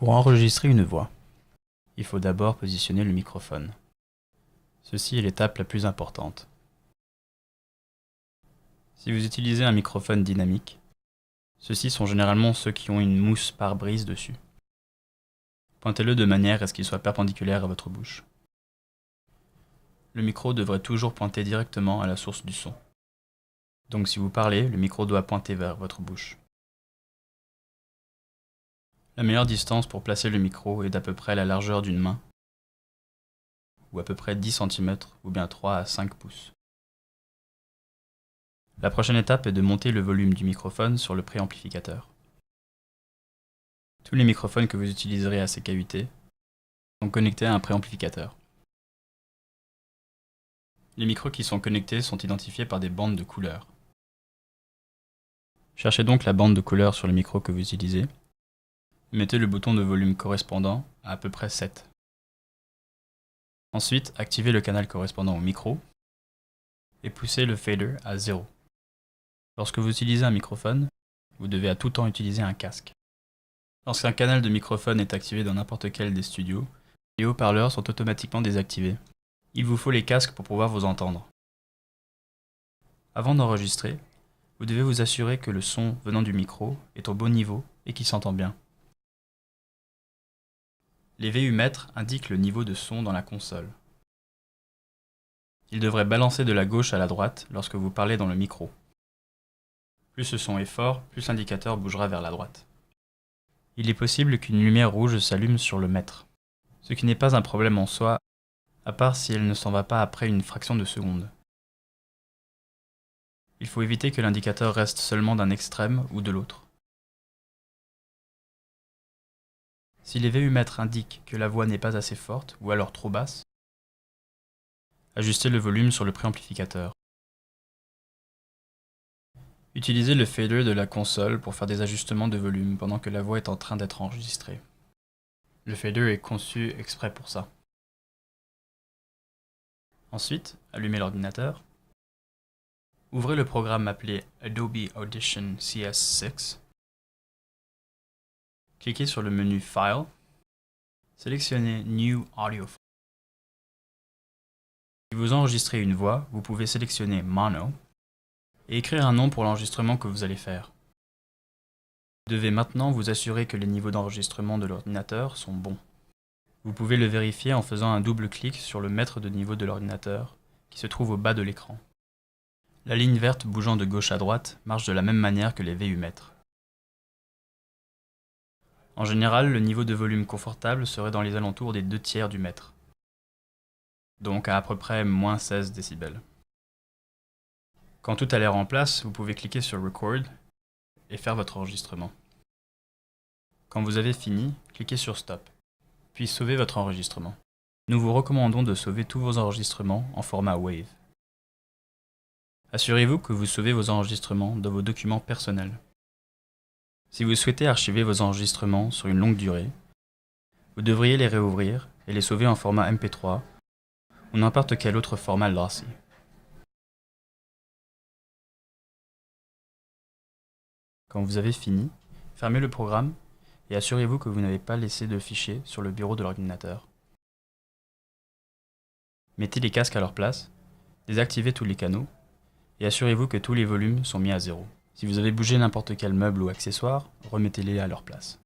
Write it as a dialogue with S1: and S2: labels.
S1: Pour enregistrer une voix, il faut d'abord positionner le microphone. Ceci est l'étape la plus importante. Si vous utilisez un microphone dynamique, ceux-ci sont généralement ceux qui ont une mousse pare-brise dessus. Pointez-le de manière à ce qu'il soit perpendiculaire à votre bouche. Le micro devrait toujours pointer directement à la source du son. Donc si vous parlez, le micro doit pointer vers votre bouche. La meilleure distance pour placer le micro est d'à peu près la largeur d'une main, ou à peu près 10 cm, ou bien 3 à 5 pouces. La prochaine étape est de monter le volume du microphone sur le préamplificateur. Tous les microphones que vous utiliserez à CKUT sont connectés à un préamplificateur. Les micros qui sont connectés sont identifiés par des bandes de couleurs. Cherchez donc la bande de couleur sur le micro que vous utilisez. Mettez le bouton de volume correspondant à peu près 7. Ensuite, activez le canal correspondant au micro et poussez le fader à 0. Lorsque vous utilisez un microphone, vous devez à tout temps utiliser un casque. Lorsqu'un canal de microphone est activé dans n'importe quel des studios, les haut-parleurs sont automatiquement désactivés. Il vous faut les casques pour pouvoir vous entendre. Avant d'enregistrer, vous devez vous assurer que le son venant du micro est au bon niveau et qu'il s'entend bien. Les VU mètres indiquent le niveau de son dans la console. Il devrait balancer de la gauche à la droite lorsque vous parlez dans le micro. Plus ce son est fort, plus l'indicateur bougera vers la droite. Il est possible qu'une lumière rouge s'allume sur le mètre, ce qui n'est pas un problème en soi, à part si elle ne s'en va pas après une fraction de seconde. Il faut éviter que l'indicateur reste seulement d'un extrême ou de l'autre. Si les VU mètres indiquent que la voix n'est pas assez forte ou alors trop basse, ajustez le volume sur le préamplificateur. Utilisez le fader de la console pour faire des ajustements de volume pendant que la voix est en train d'être enregistrée. Le fader est conçu exprès pour ça. Ensuite, allumez l'ordinateur. Ouvrez le programme appelé Adobe Audition CS6. Cliquez sur le menu File. Sélectionnez New Audio. Si vous enregistrez une voix, vous pouvez sélectionner Mono et écrire un nom pour l'enregistrement que vous allez faire. Vous devez maintenant vous assurer que les niveaux d'enregistrement de l'ordinateur sont bons. Vous pouvez le vérifier en faisant un double clic sur le mètre de niveau de l'ordinateur qui se trouve au bas de l'écran. La ligne verte bougeant de gauche à droite marche de la même manière que les VU mètres. En général, le niveau de volume confortable serait dans les alentours des 2/3 du mètre, donc à peu près moins 16 décibels. Quand tout a l'air en place, vous pouvez cliquer sur Record et faire votre enregistrement. Quand vous avez fini, cliquez sur Stop, puis sauvez votre enregistrement. Nous vous recommandons de sauver tous vos enregistrements en format WAV. Assurez-vous que vous sauvez vos enregistrements dans vos documents personnels. Si vous souhaitez archiver vos enregistrements sur une longue durée, vous devriez les réouvrir et les sauver en format MP3 ou n'importe quel autre format lossy. Quand vous avez fini, fermez le programme et assurez-vous que vous n'avez pas laissé de fichiers sur le bureau de l'ordinateur. Mettez les casques à leur place, désactivez tous les canaux et assurez-vous que tous les volumes sont mis à 0. Si vous avez bougé n'importe quel meuble ou accessoire, remettez-les à leur place.